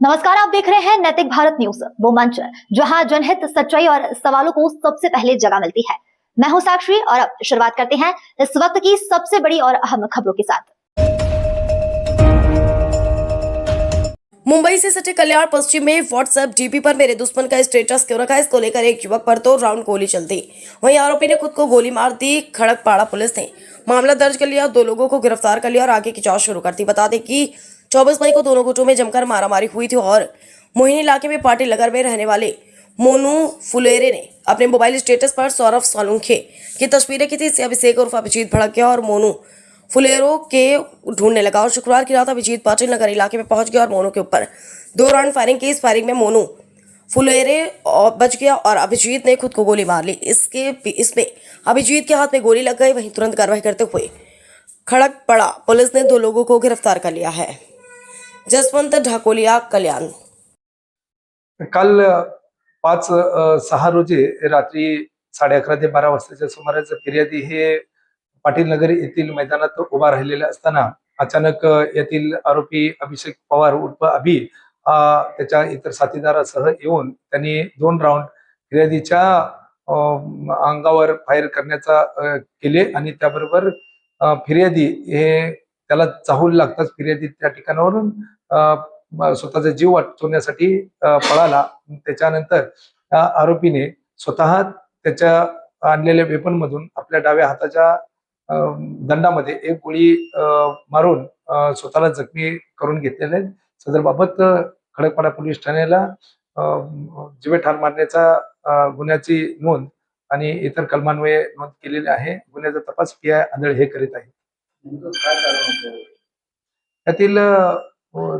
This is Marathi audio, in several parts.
नमस्कार, आप देख रहे हैं नैतिक भारत न्यूज, वो मंच जहां जनहित, सच्चाई और सवालों को सबसे पहले जगह मिलती है। मैं हूं साक्षी और अब शुरुआत करते हैं इस वक्त की सबसे बड़ी और अहम खबरों के साथ। मुंबई से सटे कल्याण पश्चिम में व्हाट्सएप डीपी पर मेरे दुश्मन का स्टेटस क्यों रखा है, इसको लेकर एक युवक पर तो राउंड गोली चल दी। वहीं आरोपी ने खुद को गोली मार दी। खड़कपाड़ा पुलिस ने मामला दर्ज कर लिया, 2 लोगों को गिरफ्तार कर लिया और आगे की जांच शुरू कर दी। बता दें कि 24 मई को दोनों गुटों में जमकर मारामारी हुई थी और मोहिनी इलाके में पार्टी नगर में रहने वाले मोनू फुलेरे ने अपने मोबाइल स्टेटस पर सौरभ सोलंखे की तस्वीरें की थी। इससे अभिषेक उर्फ अभिजीत भड़क गया और मोनू फुलेरो के ढूंढने लगा और शुक्रवार की रात अभिजीत पाटिल नगर इलाके में पहुंच गया और मोनू के ऊपर 2 राउंड फायरिंग की। इस फायरिंग में मोनू फुलेरे बच गया और अभिजीत ने खुद को गोली मार ली। इसमें अभिजीत के हाथ में गोली लग गई। वहीं तुरंत कार्रवाई करते हुए खड़कपड़ा पुलिस ने 2 लोगों को गिरफ्तार कर लिया है। जसवंत ढाकोलिया, कल्याण। काल 5/6 रोजी रात्री 11:30 ते 12 वाजताच्या सुमारास फिर्यादी हे पाटील नगर येथील मैदानात उभा राहिलेला असताना अचानक येथील आरोपी अभिषेक पवार उर्फ अभि त्याच्या इतर साथीदारासह येऊन त्यांनी 2 राऊंड फिर्यादीच्या अंगावर फायर करण्याचा केले आणि त्याबरोबर फिर्यादी हे त्याला चाहूल लागताच फिर्यादी त्या ठिकाणावरून स्वतःचा जीव वाचवण्यासाठी पळाला। त्याच्यानंतर आरोपीने स्वतः त्याच्या आणलेल्या वेपन मधून आपल्या डाव्या हाताच्या दंडामध्ये एक गोळी मारून स्वतःला जखमी करून घेतलेले। सदर बाबत खडकपाडा पोलीस ठाण्याला जीवे ठार मारण्याचा गुन्ह्याची नोंद आणि इतर कलमान्वये नोंद केलेली आहे। गुन्ह्याचा तपास पीआय आंधळे हे करीत आहेत। त्यातील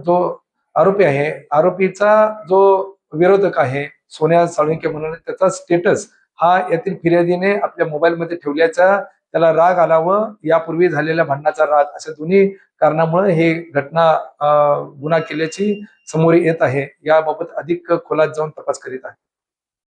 जो आरोपी आहे, आरोपीचा जो विरोधक आहे सोन्या साळुंके म्हणून, त्याचा स्टेटस हा यातील फिर्यादीने आपल्या मोबाईल मध्ये ठेवल्याचा त्याला राग आला व यापूर्वी झालेल्या भांडणाचा राग, अशा दोन्ही कारणामुळे हे घटना गुन्हा केल्याची समोर येत आहे। याबाबत अधिक खोलात जाऊन तपास करीत आहे।